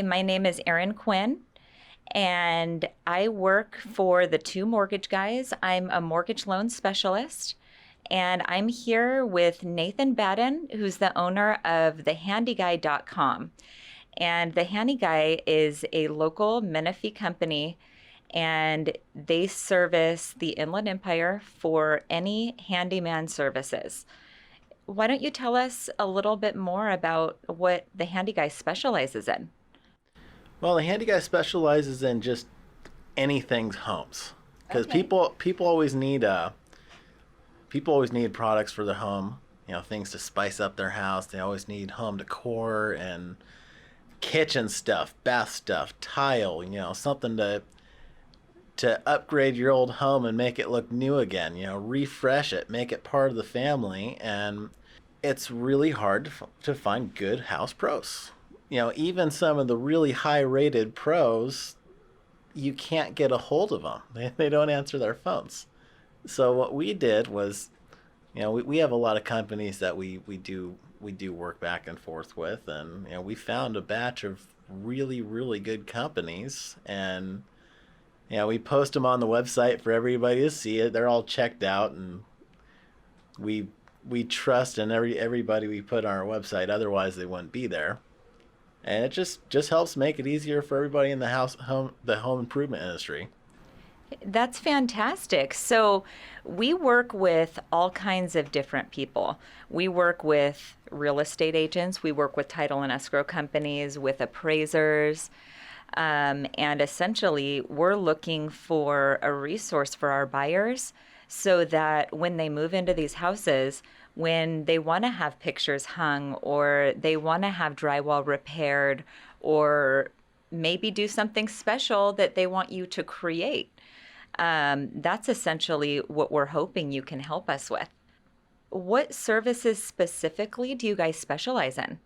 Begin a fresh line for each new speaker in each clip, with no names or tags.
my name is Erin Quinn, and I work for the Two Mortgage Guys. I'm a mortgage loan specialist, and I'm here with Nathan Baddon, who's the owner of thehandyguy.com. And the Handy Guy is a local Menifee company, and they service the Inland Empire for any handyman services. Why don't you tell us a little bit more about what the Handy Guy specializes in?
Well, the handy guy specializes in just anything's homes because
Okay.
people always need products for their home. You know, things to spice up their house. They always need home decor and kitchen stuff, bath stuff, tile. Something to upgrade your old home and make it look new again. Refresh it, make it part of the family, and it's really hard to find good house pros. Even some of the really high rated pros, you can't get a hold of them. They don't answer their phones. So what we did was, we have a lot of companies that we do work back and forth with, and we found a batch of really really good companies, and we post them on the website for everybody to see it. They're all checked out, and we trust in everybody we put on our website. Otherwise, they wouldn't be there. And it just helps make it easier for everybody in the home improvement industry.
That's fantastic. So, we work with all kinds of different people. We work with real estate agents, we work with title and escrow companies, with appraisers, and essentially, we're looking for a resource for our buyers so that when they move into these houses, when they want to have pictures hung or they want to have drywall repaired or maybe do something special that they want you to create, that's essentially what we're hoping you can help us with. What services specifically do you guys specialize in?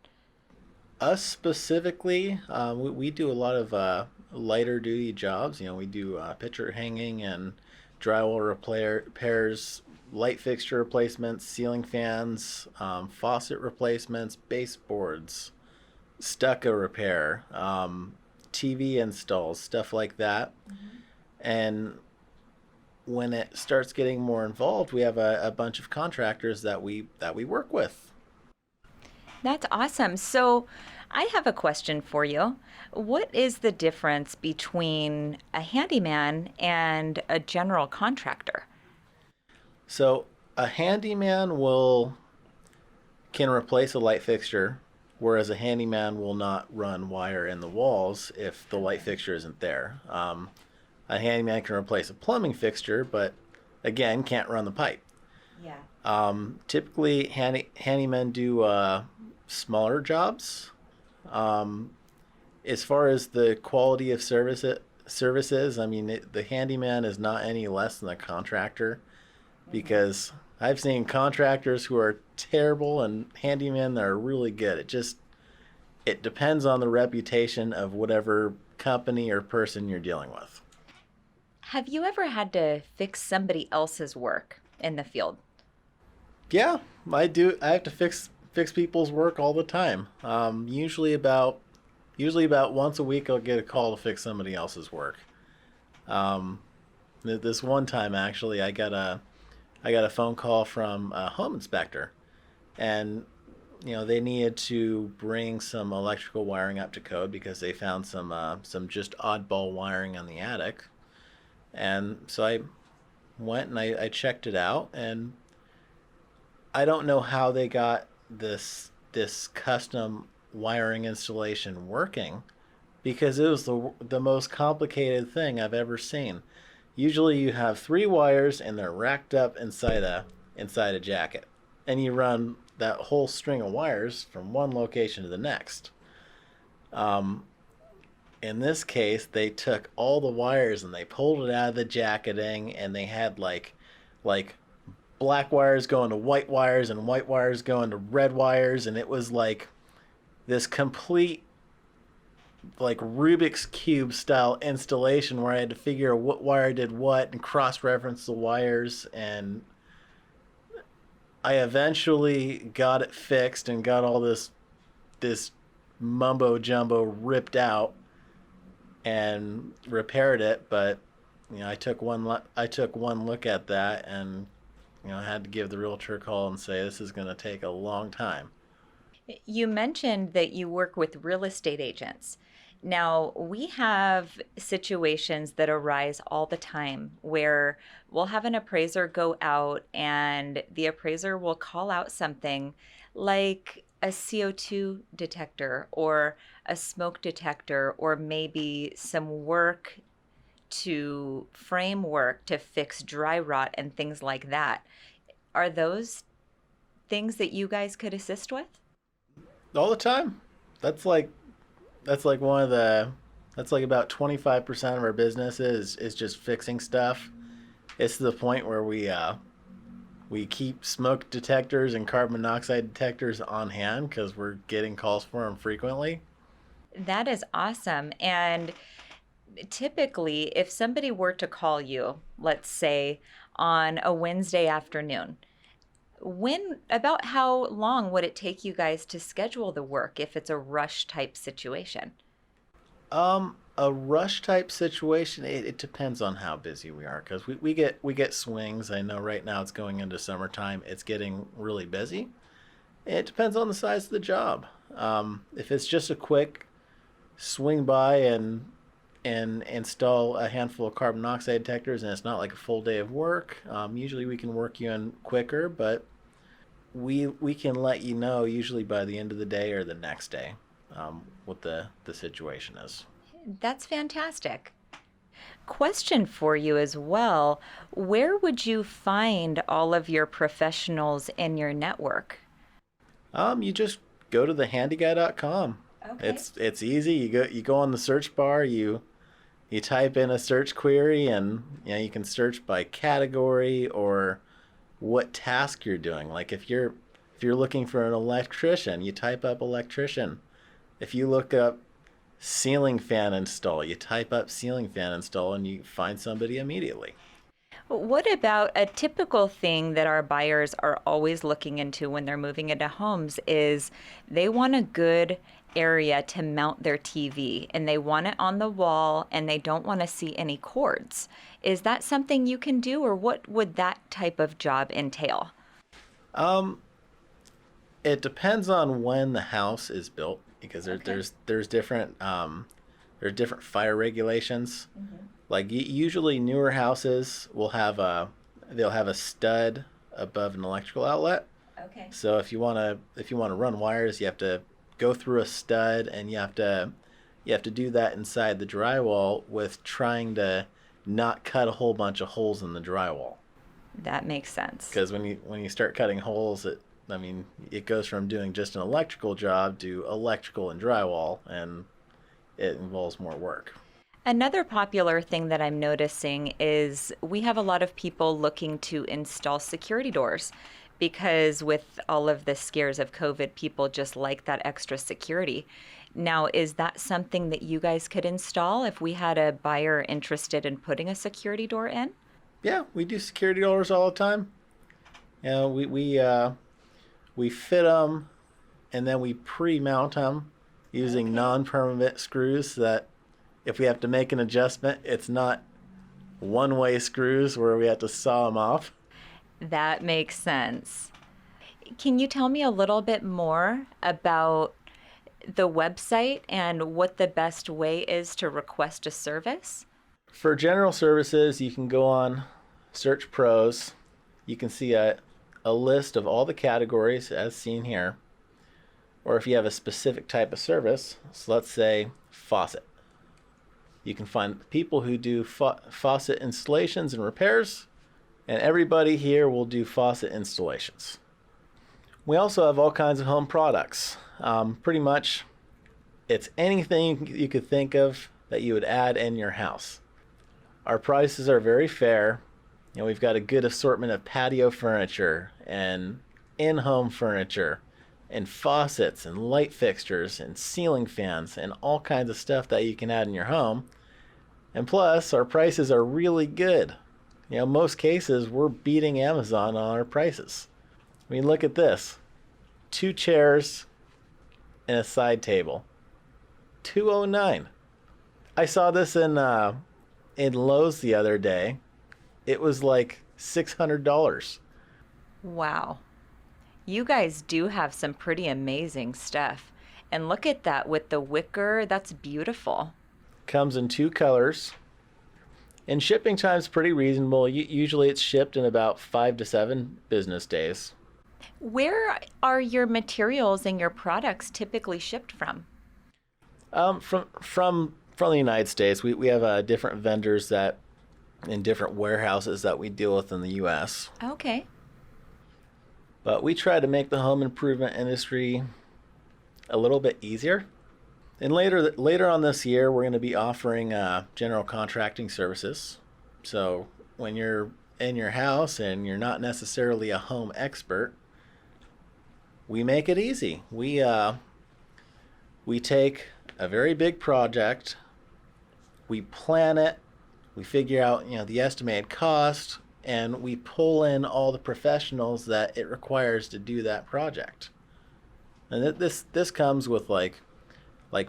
Us specifically, we do a lot of lighter duty jobs. We do picture hanging and drywall repairs, light fixture replacements, ceiling fans, faucet replacements, baseboards, stucco repair, TV installs, stuff like that. And when it starts getting more involved, we have a bunch of contractors that we work with.
That's awesome. So, I have a question for you. What is the difference between a handyman and a general contractor?
So a handyman will can replace a light fixture, whereas a handyman will not run wire in the walls if the light fixture isn't there. A handyman can replace a plumbing fixture, but again, can't run the pipe.
Yeah.
Typically, handymen do smaller jobs. Um, as far as the quality of services, I mean, the handyman is not any less than a contractor because I've seen contractors who are terrible and handymen that are really good. It depends on the reputation of whatever company or person you're dealing with.
Have you ever had to fix somebody else's work in the field?
Yeah, I do. I have to fix people's work all the time. Usually about once a week, I'll get a call to fix somebody else's work. Um, this one time, actually, I got a phone call from a home inspector, and they needed to bring some electrical wiring up to code because they found some just oddball wiring on the attic. And so I went and I checked it out, and I don't know how they got this custom wiring installation working because it was the most complicated thing I've ever seen. Usually you have three wires and they're racked up inside a jacket, and you run that whole string of wires from one location to the next. Um, in this case, they took all the wires and they pulled it out of the jacketing, and they had like black wires going to white wires and white wires going to red wires, and it was like this complete like Rubik's Cube style installation where I had to figure out what wire did what and cross reference the wires, and I eventually got it fixed and got all this mumbo jumbo ripped out and repaired it. But I took one look at that, and I had to give the realtor a call and say this is going to take a long time.
You mentioned that you work with real estate agents. Now, we have situations that arise all the time where we'll have an appraiser go out and the appraiser will call out something like a CO2 detector or a smoke detector or maybe some work to framework to fix dry rot and things like that. Are those things that you guys could assist with?
All the time. That's like that's like one of the that's like about 25% of our business is just fixing stuff. It's to the point where we keep smoke detectors and carbon monoxide detectors on hand because we're getting calls for them frequently.
That is awesome. And typically, if somebody were to call you, let's say on a Wednesday afternoon, about how long would it take you guys to schedule the work if it's a rush type situation?
A rush type situation, it depends on how busy we are because we get swings. I know right now it's going into summertime. It's getting really busy. It depends on the size of the job. If it's just a quick swing by and install a handful of carbon monoxide detectors and it's not like a full day of work, usually we can work you in quicker, but we can let you know usually by the end of the day or the next day what the situation is.
That's fantastic. Question for you as well. Where would you find all of your professionals in your network?
You just go to thehandyguy.com.
Okay.
It's easy. You go on the search bar, you type in a search query, and you can search by category or what task you're doing. Like if you're looking for an electrician, you type up electrician. If you look up ceiling fan install, you type up ceiling fan install and you find somebody immediately.
What about a typical thing that our buyers are always looking into when they're moving into homes is they want a good area to mount their TV and they want it on the wall and they don't want to see any cords. Is that something you can do or what would that type of job entail?
Um, it depends on when the house is built because
Okay.
there's different fire regulations.
Hmm.
Like usually newer houses will have they'll have a stud above an electrical outlet.
Okay.
So if you want to run wires, you have to go through a stud and you have to do that inside the drywall with trying to not cut a whole bunch of holes in the drywall.
That makes sense.
Because when you start cutting holes, it goes from doing just an electrical job to electrical and drywall, and it involves more work.
Another popular thing that I'm noticing is we have a lot of people looking to install security doors because with all of the scares of COVID, people just like that extra security. Now, is that something that you guys could install if we had a buyer interested in putting a security door in?
Yeah, we do security doors all the time. We fit them and then we pre-mount them using
Okay.
non-permanent screws so that if we have to make an adjustment, it's not one-way screws where we have to saw them off.
That makes sense. Can you tell me a little bit more about the website and what the best way is to request a service?
For general services, you can go on Search Pros. You can see a list of all the categories as seen here. Or if you have a specific type of service, so let's say faucet. You can find people who do faucet installations and repairs, and everybody here will do faucet installations. We also have all kinds of home products. Pretty much, it's anything you could think of that you would add in your house. Our prices are very fair. We've got a good assortment of patio furniture and in-home furniture and faucets and light fixtures and ceiling fans and all kinds of stuff that you can add in your home. And plus, our prices are really good. Most cases, we're beating Amazon on our prices. I mean, look at this. 2 chairs and a side table. $209. I saw this in Lowe's the other day. It was like $600.
Wow. You guys do have some pretty amazing stuff. And look at that with the wicker. That's beautiful.
Comes in two colors. And shipping time's pretty reasonable. Usually it's shipped in about 5 to 7 business days.
Where are your materials and your products typically shipped from?
From the United States, we have different vendors that in different warehouses that we deal with in the U.S.
Okay.
But we try to make the home improvement industry a little bit easier. And later on this year, we're going to be offering general contracting services. So when you're in your house and you're not necessarily a home expert, we make it easy. We take a very big project, we plan it, we figure out the estimated cost, and we pull in all the professionals that it requires to do that project. And this comes with like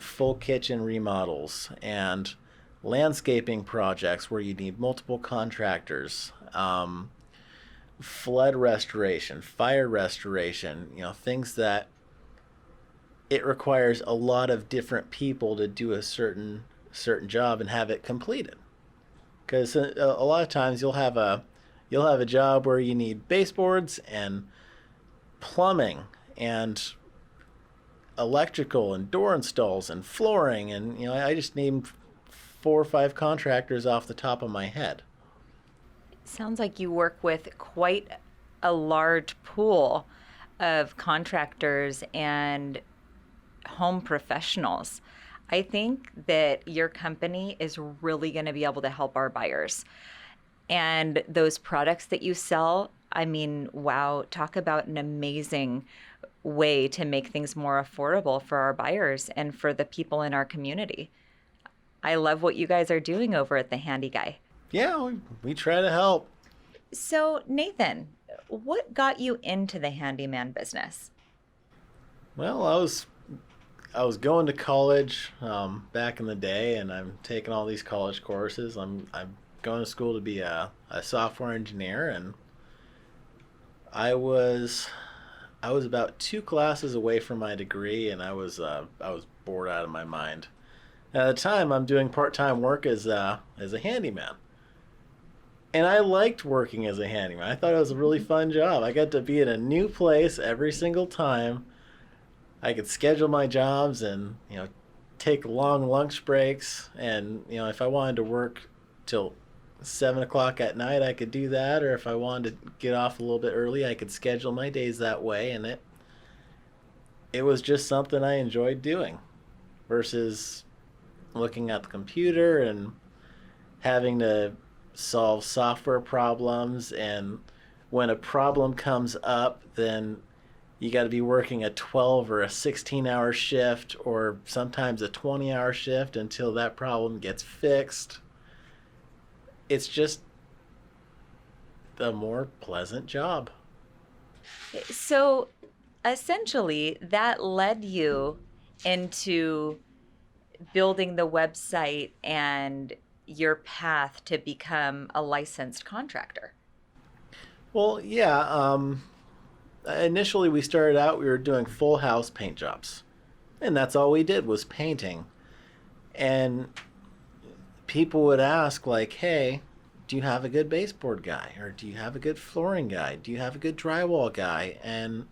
full kitchen remodels and landscaping projects where you need multiple contractors, flood restoration, fire restoration, things that it requires a lot of different people to do a certain job and have it completed. Because a lot of times you'll have a job where you need baseboards and plumbing and electrical and door installs and flooring, and I just named 4 or 5 contractors off the top of my head.
Sounds like you work with quite a large pool of contractors and home professionals. I think that your company is really going to be able to help our buyers. And those products that you sell, I mean, wow, talk about an amazing way to make things more affordable for our buyers and for the people in our community. I love what you guys are doing over at the Handy Guy.
Yeah, we try to help.
So, Nathan, what got you into the handyman business?
Well, I was going to college back in the day, and I'm taking all these college courses. I'm going to school to be a software engineer, and I was about 2 classes away from my degree, and I was bored out of my mind. At the time, I'm doing part-time work as a handyman, and I liked working as a handyman. I thought it was a really fun job. I got to be in a new place every single time. I could schedule my jobs and take long lunch breaks, and if I wanted to work till 7 o'clock at night, I could do that, or if I wanted to get off a little bit early, I could schedule my days that way, and it was just something I enjoyed doing versus looking at the computer and having to solve software problems, and when a problem comes up, then you got to be working a 12 or a 16-hour shift, or sometimes a 20-hour shift until that problem gets fixed. It's just a more pleasant job.
So, essentially, that led you into building the website and your path to become a licensed contractor.
Well, yeah. Initially, we started out, we were doing full house paint jobs. And that's all we did was painting. And people would ask, like, hey, do you have a good baseboard guy? Or do you have a good flooring guy? Do you have a good drywall guy? And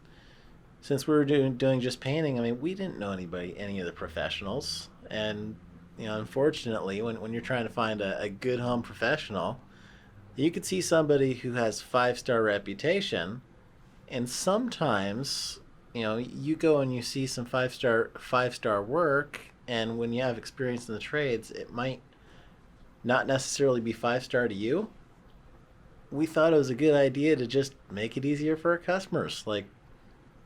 since we were doing just painting, I mean, we didn't know any of the professionals. And, unfortunately, when you're trying to find a good home professional, you could see somebody who has 5-star reputation, and sometimes, you go and you see some five-star work, and when you have experience in the trades, it might not necessarily be 5-star to you. We thought it was a good idea to just make it easier for our customers. Like,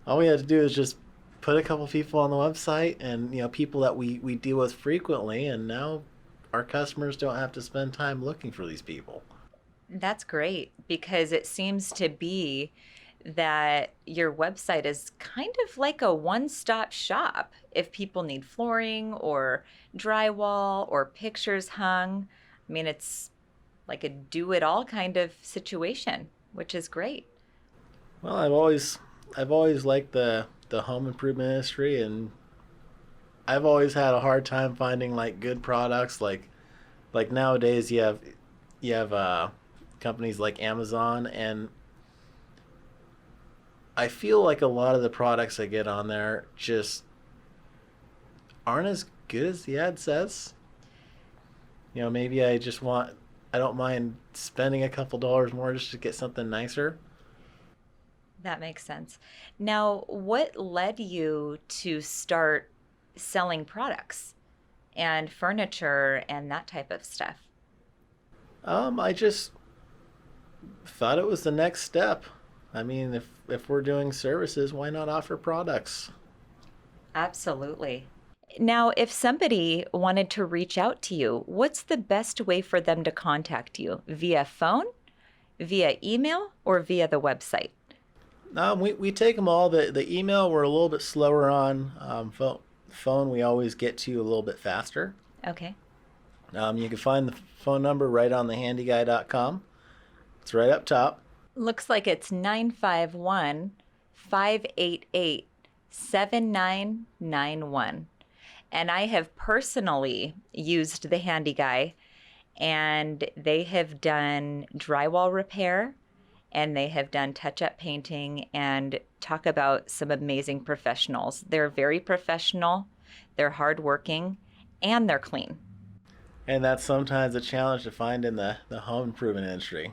all we had to do is just put a couple people on the website, and people that we deal with frequently, and now our customers don't have to spend time looking for these people.
That's great, because it seems to be that your website is kind of like a one-stop shop if people need flooring or drywall or pictures hung. I mean, it's like a do-it-all kind of situation, which is great.
Well, I've always liked the home improvement industry, and I've always had a hard time finding like good products. Like nowadays, you have companies like Amazon, and I feel like a lot of the products I get on there just aren't as good as the ad says. Maybe I don't mind spending a couple dollars more just to get something nicer.
That makes sense. Now, what led you to start selling products and furniture and that type of stuff?
I just thought it was the next step. I mean, if we're doing services, why not offer products?
Absolutely. Now, if somebody wanted to reach out to you, what's the best way for them to contact you? Via phone, via email, or via the website?
We take them all. The email we're a little bit slower on. Phone we always get to a little bit faster.
Okay.
You can find the phone number right on thehandyguy.com. It's right up top.
Looks like it's 951 588 7991. And I have personally used the Handy Guy, and they have done drywall repair and they have done touch-up painting, and talk about some amazing professionals. They're very professional, they're hardworking, and they're clean.
And that's sometimes a challenge to find in the home improvement industry.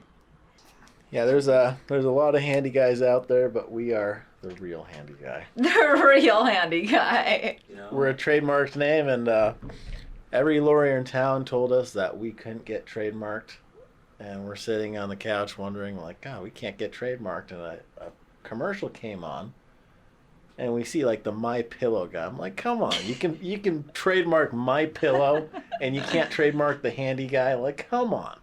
Yeah, there's a lot of handy guys out there, but we are the real handy guy.
The real Handy Guy.
We're a trademarked name, and every lawyer in town told us that we couldn't get trademarked. And we're sitting on the couch wondering, like, God, we can't get trademarked. And a commercial came on, and we see like the My Pillow guy. I'm like, come on, you can trademark My Pillow, and you can't trademark the Handy Guy. Like, come on.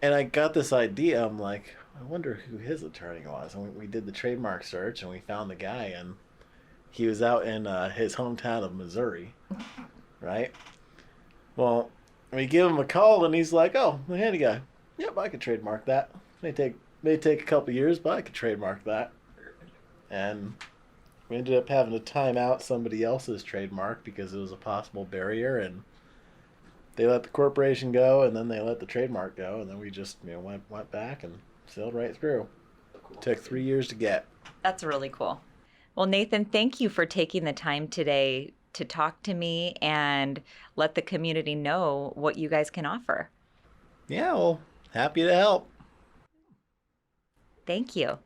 And I got this idea. I'm like, I wonder who his attorney was. And we did the trademark search, and we found the guy, and he was out in his hometown of Missouri, right? Well, we give him a call, and he's like, "Oh, the Handy Guy. Yep, I could trademark that. May take a couple years, but I could trademark that." And we ended up having to time out somebody else's trademark because it was a possible barrier, and they let the corporation go, and then they let the trademark go, and then we just went back and sailed right through. It took 3 years to get.
That's really cool. Well, Nathan, thank you for taking the time today to talk to me and let the community know what you guys can offer.
Yeah, well, happy to help.
Thank you.